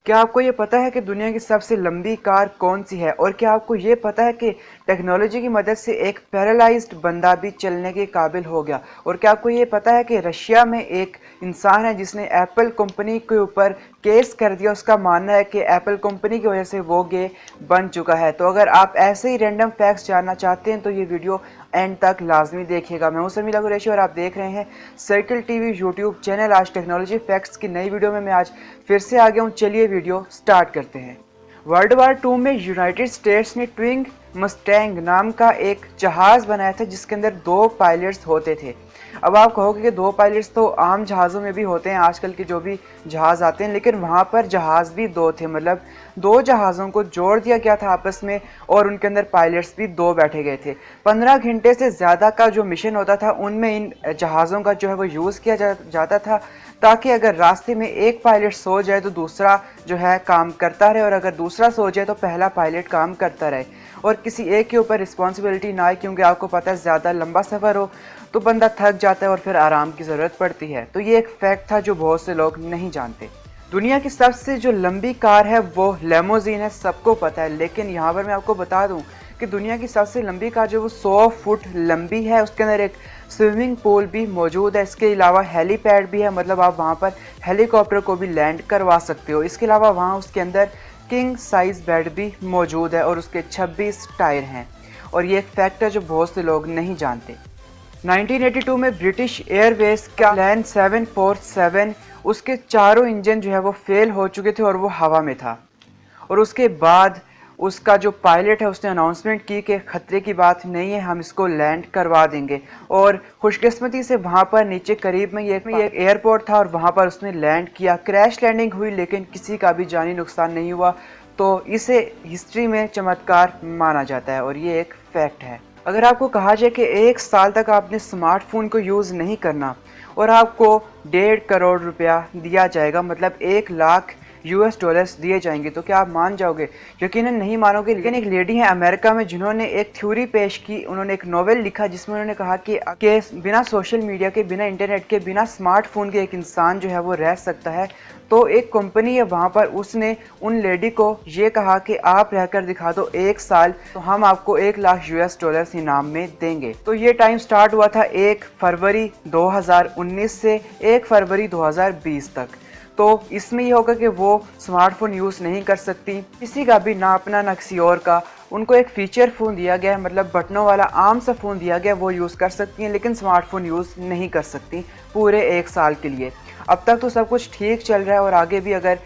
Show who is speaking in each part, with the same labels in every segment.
Speaker 1: क्या आपको ये पता है कि दुनिया की सबसे लंबी कार कौन सी है? और क्या आपको ये पता है कि टेक्नोलॉजी की मदद से एक पैरालाइज्ड बंदा भी चलने के काबिल हो गया? और क्या आपको ये पता है कि रशिया में एक इंसान है जिसने एप्पल कंपनी के ऊपर केस कर दिया? उसका मानना है कि एप्पल कंपनी की वजह से वो गे बन चुका है। तो अगर आप ऐसे ही रैंडम फैक्ट्स जानना चाहते हैं तो ये वीडियो एंड तक लाजमी देखिएगा। मैं हूं समीला कुरैशी और आप देख रहे हैं सर्किल टीवी यूट्यूब चैनल। आज टेक्नोलॉजी फैक्ट्स की नई वीडियो में मैं आज फिर से आ गया हूं। चलिए वीडियो स्टार्ट करते हैं। वर्ल्ड वार टू में यूनाइटेड स्टेट्स ने ट्विंग मस्टैंग नाम का एक जहाज बनाया था जिसके अंदर 2 पायलट्स होते थे। अब आप कहोगे कि 2 पायलट्स तो आम जहाज़ों में भी होते हैं, आजकल के जो भी जहाज़ आते हैं, लेकिन वहाँ पर जहाज़ भी 2 थे। मतलब 2 जहाज़ों को जोड़ दिया गया था आपस में और उनके अंदर पायलट्स भी 2 बैठे गए थे। 15 घंटे से ज़्यादा का जो मिशन होता था उनमें इन जहाज़ों का जो है वो यूज़ किया जाता था, ताकि अगर रास्ते में एक पायलट सो जाए तो दूसरा जो है काम करता रहे, और अगर दूसरा सो जाए तो पहला पायलट काम करता रहे और किसी एक के ऊपर रिस्पॉन्सिबिलिटी ना आए। क्योंकि आपको पता है ज़्यादा लंबा सफ़र हो तो बंदा थक जाता है और फिर आराम की ज़रूरत पड़ती है। तो ये एक फैक्ट था जो बहुत से लोग नहीं जानते। दुनिया की सबसे जो लंबी कार है वो लेमोजीन है, सबको पता है। लेकिन यहाँ पर मैं आपको बता दूँ कि दुनिया की सबसे लंबी कार जो वो 100 फुट लंबी है। उसके अंदर एक स्विमिंग पूल भी मौजूद है। इसके अलावा हेलीपैड भी है, मतलब आप वहाँ पर हेलीकॉप्टर को भी लैंड करवा सकते हो। इसके अलावा वहाँ उसके अंदर किंग साइज बेड भी मौजूद है और उसके 26 टायर हैं। और ये एक फैक्ट है जो बहुत से लोग नहीं जानते। 1982 में ब्रिटिश एयरवेज का प्लान 747 उसके चारों इंजन जो है वो फेल हो चुके थे और वो हवा में था। और उसके बाद उसका जो पायलट है उसने अनाउंसमेंट की कि खतरे की बात नहीं है, हम इसको लैंड करवा देंगे। और खुशकिस्मती से वहाँ पर नीचे करीब में एक एयरपोर्ट था और वहाँ पर उसने लैंड किया। क्रैश लैंडिंग हुई लेकिन किसी का भी जानी नुकसान नहीं हुआ। तो इसे हिस्ट्री में चमत्कार माना जाता है और ये एक फैक्ट है। अगर आपको कहा जाए कि 1 साल तक आपने स्मार्टफोन को यूज़ नहीं करना और आपको 1.5 करोड़ रुपया दिया जाएगा, मतलब 1 लाख US डॉलर्स दिए जाएंगे, तो क्या आप मान जाओगे? यकीनन नहीं मानोगे। लेकिन एक लेडी है अमेरिका में जिन्होंने एक थ्योरी पेश की। उन्होंने एक नोवेल लिखा जिसमें उन्होंने कहा कि बिना सोशल मीडिया के, बिना इंटरनेट के, बिना स्मार्टफोन के एक इंसान जो है वो रह सकता है। तो एक कंपनी है वहाँ पर, उसने उन लेडी को ये कहा कि आप रहकर दिखा दो 1 साल, तो हम आपको 1 लाख US डॉलर्स इनाम में देंगे। तो ये टाइम स्टार्ट हुआ था 1 फरवरी 2019 से 1 फरवरी 2020 तक। तो इसमें यह होगा कि वो स्मार्टफोन यूज़ नहीं कर सकती, किसी का भी, ना अपना ना किसी और का। उनको एक फीचर फ़ोन दिया गया है, मतलब बटनों वाला आम सा फ़ोन दिया गया, वो यूज़ कर सकती हैं, लेकिन स्मार्टफोन यूज़ नहीं कर सकती पूरे 1 साल के लिए। अब तक तो सब कुछ ठीक चल रहा है और आगे भी अगर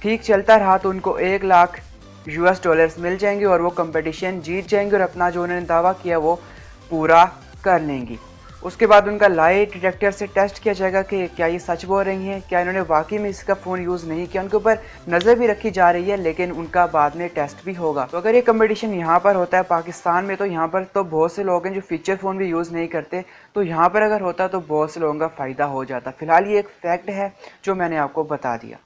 Speaker 1: ठीक चलता रहा तो उनको 1 लाख US डॉलर्स मिल जाएंगे और वो कंपटीशन जीत जाएंगे और अपना जो उन्होंने दावा किया वो पूरा कर लेंगी। उसके बाद उनका लाई डिटेक्टर से टेस्ट किया जाएगा कि क्या ये सच बोल रही हैं, क्या इन्होंने वाकई में इसका फ़ोन यूज़ नहीं किया। उनके ऊपर नज़र भी रखी जा रही है, लेकिन उनका बाद में टेस्ट भी होगा। तो अगर ये कंपटीशन यहाँ पर होता है पाकिस्तान में, तो यहाँ पर तो बहुत से लोग हैं जो फीचर फ़ोन भी यूज़ नहीं करते। तो यहाँ पर अगर होता तो बहुत से लोगों का फ़ायदा हो जाता। फिलहाल ये एक फैक्ट है जो मैंने आपको बता दिया।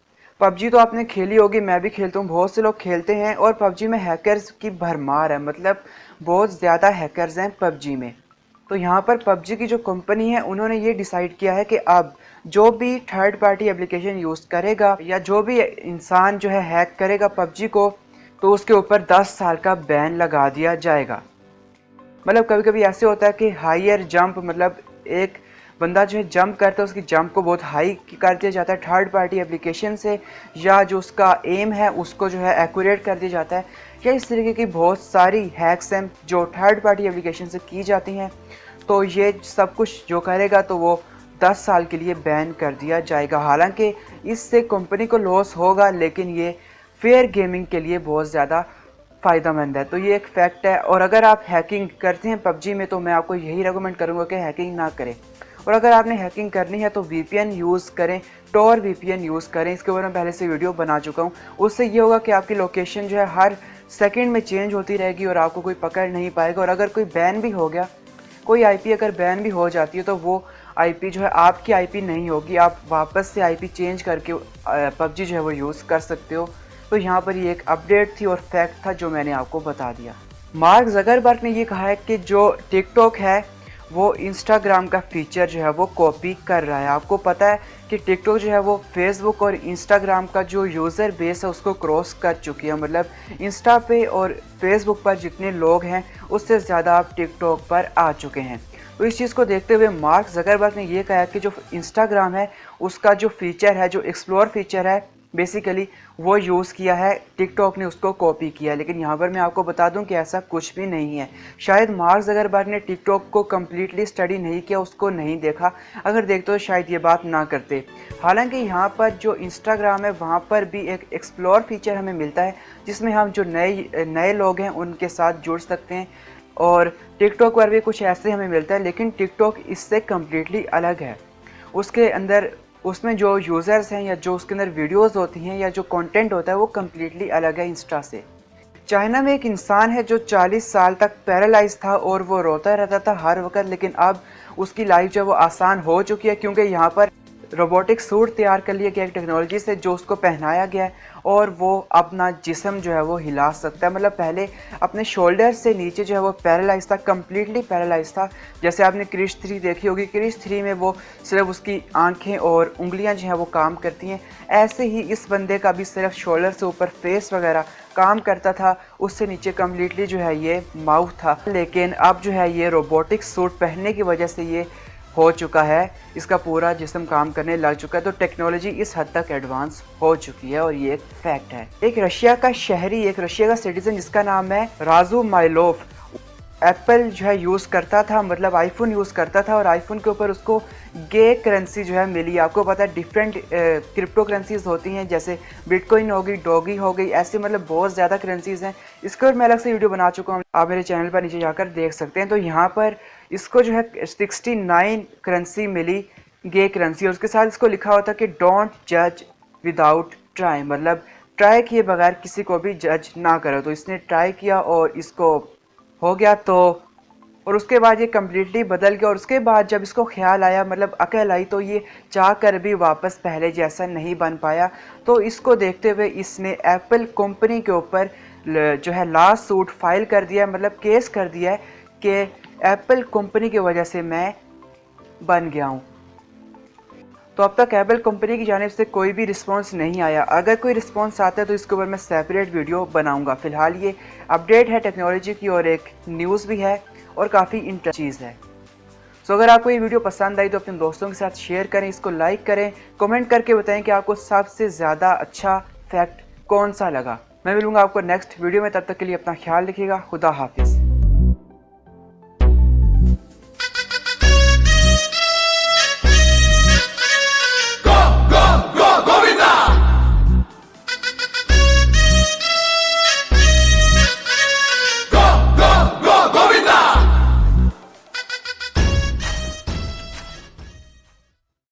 Speaker 1: पबजी तो आपने खेली होगी, मैं भी खेलता हूँ, बहुत से लोग खेलते हैं और पबजी में हैकर्स की भरमार है, मतलब बहुत ज़्यादा हैकर्स हैं पबजी में। तो यहाँ पर पबजी की जो कंपनी है उन्होंने ये डिसाइड किया है कि अब जो भी थर्ड पार्टी एप्लीकेशन यूज़ करेगा या जो भी इंसान जो है हैक करेगा पबजी को, तो उसके ऊपर 10 साल का बैन लगा दिया जाएगा। मतलब कभी कभी ऐसे होता है कि हायर जंप, मतलब एक बंदा जो है जंप करता है उसकी जंप को बहुत हाई कर दिया जाता है थर्ड पार्टी एप्लीकेशन से, या जो उसका एम है उसको जो है एक्यूरेट कर दिया जाता है, या इस तरीके की बहुत सारी हैक्स हैं जो थर्ड पार्टी एप्लीकेशन से की जाती हैं। तो ये सब कुछ जो करेगा तो वो 10 साल के लिए बैन कर दिया जाएगा। हालांकि इससे कंपनी को लॉस होगा, लेकिन ये फेयर गेमिंग के लिए बहुत ज़्यादा फ़ायदेमंद है। तो ये एक फैक्ट है। और अगर आप हैकिंग करते हैं पबजी में तो मैं आपको यही रेकमेंड करूँगा कि हैकिंग ना करें। और अगर आपने हैकिंग करनी है तो VPN यूज़ करें, टॉर VPN यूज़ करें। इसके ऊपर मैं पहले से वीडियो बना चुका हूँ। उससे ये होगा कि आपकी लोकेशन जो है हर सेकंड में चेंज होती रहेगी और आपको कोई पकड़ नहीं पाएगा। और अगर कोई बैन भी हो गया, कोई IP अगर बैन भी हो जाती है, तो वो IP जो है आपकी IP नहीं होगी, आप वापस से IP चेंज करके पबजी जो है वो यूज़ कर सकते हो। तो यहाँ पर ये एक अपडेट थी और फैक्ट था जो मैंने आपको बता दिया। मार्क ज़करबर्ग ने ये कहा है कि जो टिकटॉक है वो इंस्टाग्राम का फीचर जो है वो कॉपी कर रहा है। आपको पता है कि टिकटॉक जो है वो फेसबुक और इंस्टाग्राम का जो यूज़र बेस है उसको क्रॉस कर चुकी है। मतलब इंस्टा पे और फेसबुक पर जितने लोग हैं उससे ज़्यादा आप टिकटॉक पर आ चुके हैं। तो इस चीज़ को देखते हुए मार्क ज़करबर्ग ने ये कहा कि जो इंस्टाग्राम है उसका जो फीचर है, जो एक्सप्लोर फीचर है, बेसिकली वो यूज़ किया है, टिकटॉक ने उसको कॉपी किया। लेकिन यहाँ पर मैं आपको बता दूं कि ऐसा कुछ भी नहीं है। शायद मार्क ज़करबर्ग ने टिकटॉक को कम्प्लीटली स्टडी नहीं किया, उसको नहीं देखा। अगर देखते तो शायद ये बात ना करते। हालांकि यहाँ पर जो इंस्टाग्राम है वहाँ पर भी एक एक्सप्लोर फीचर हमें मिलता है जिसमें हम जो नए लोग हैं उनके साथ जुड़ सकते हैं, और टिकटॉक पर भी कुछ ऐसे हमें मिलता है। लेकिन टिकटॉक इससे कम्प्लीटली अलग है। उसके अंदर उसमें जो यूज़र्स हैं या जो उसके अंदर वीडियोस होती हैं या जो कंटेंट होता है वो कम्प्लीटली अलग है इंस्टा से। चाइना में एक इंसान है जो 40 साल तक पैरालाइज था और वो रोता रहता था हर वक्त, लेकिन अब उसकी लाइफ जो है वो आसान हो चुकी है क्योंकि यहाँ पर रोबोटिक सूट तैयार कर लिया गया एक टेक्नोलॉजी से, जो उसको पहनाया गया है और वो अपना जिस्म जो है वो हिला सकता है। मतलब पहले अपने शोल्डर से नीचे जो है वो पैरालाइज था, कम्प्लीटली पैरालाइज था। जैसे आपने क्रिश 3 देखी होगी, क्रिश 3 में वो सिर्फ उसकी आंखें और उंगलियां जो है वो काम करती हैं। ऐसे ही इस बंदे का भी सिर्फ शोल्डर से ऊपर फेस वगैरह काम करता था, उससे नीचे कम्प्लीटली जो है ये माउथ था। लेकिन अब जो है ये रोबोटिक सूट पहनने की वजह से ये हो चुका है, इसका पूरा जिस्म काम करने लग चुका है। तो टेक्नोलॉजी इस हद तक एडवांस हो चुकी है और ये एक फैक्ट है। एक रशिया का शहरी, एक रशिया का सिटीजन जिसका नाम है राजू माइलोव, एप्पल जो है यूज़ करता था, मतलब आईफोन यूज़ करता था, और आईफोन के ऊपर उसको गे करेंसी जो है मिली। आपको पता है डिफरेंट क्रिप्टो करेंसीज होती हैं, जैसे बिटकॉइन होगी, डॉगी हो गई, ऐसे मतलब बहुत ज़्यादा करेंसीज हैं। इसके ऊपर मैं अलग से वीडियो बना चुका हूँ, आप मेरे चैनल पर नीचे जाकर देख सकते हैं। तो यहाँ पर इसको जो है 69 करेंसी मिली, गे करेंसी, और उसके साथ इसको लिखा होता कि डोंट जज विदाउट ट्राई, मतलब ट्राई किए बगैर किसी को भी जज ना करो। तो इसने ट्राई किया और इसको हो गया। तो और उसके बाद ये कम्प्लीटली बदल गया, और उसके बाद जब इसको ख्याल आया, मतलब अकल आई, तो ये चाह कर भी वापस पहले जैसा नहीं बन पाया। तो इसको देखते हुए इसने एप्पल कंपनी के ऊपर जो है लॉ सूट फाइल कर दिया, मतलब केस कर दिया है कि एप्पल कंपनी की वजह से मैं बन गया हूँ। तो अब तक एप्पल कंपनी की जानिब से कोई भी रिस्पांस नहीं आया। अगर कोई रिस्पांस आता है तो इसके ऊपर मैं सेपरेट वीडियो बनाऊंगा। फिलहाल ये अपडेट है टेक्नोलॉजी की, और एक न्यूज़ भी है और काफ़ी इंटरेस्टिंग चीज़ है। सो अगर आपको ये वीडियो पसंद आई तो अपने दोस्तों के साथ शेयर करें, इसको लाइक करें, कमेंट करके बताएं कि आपको सबसे ज़्यादा अच्छा फैक्ट कौन सा लगा। मैं मिलूंगा आपको नेक्स्ट वीडियो में, तब तक के लिए अपना ख्याल रखिएगा। खुदा हाफिज़।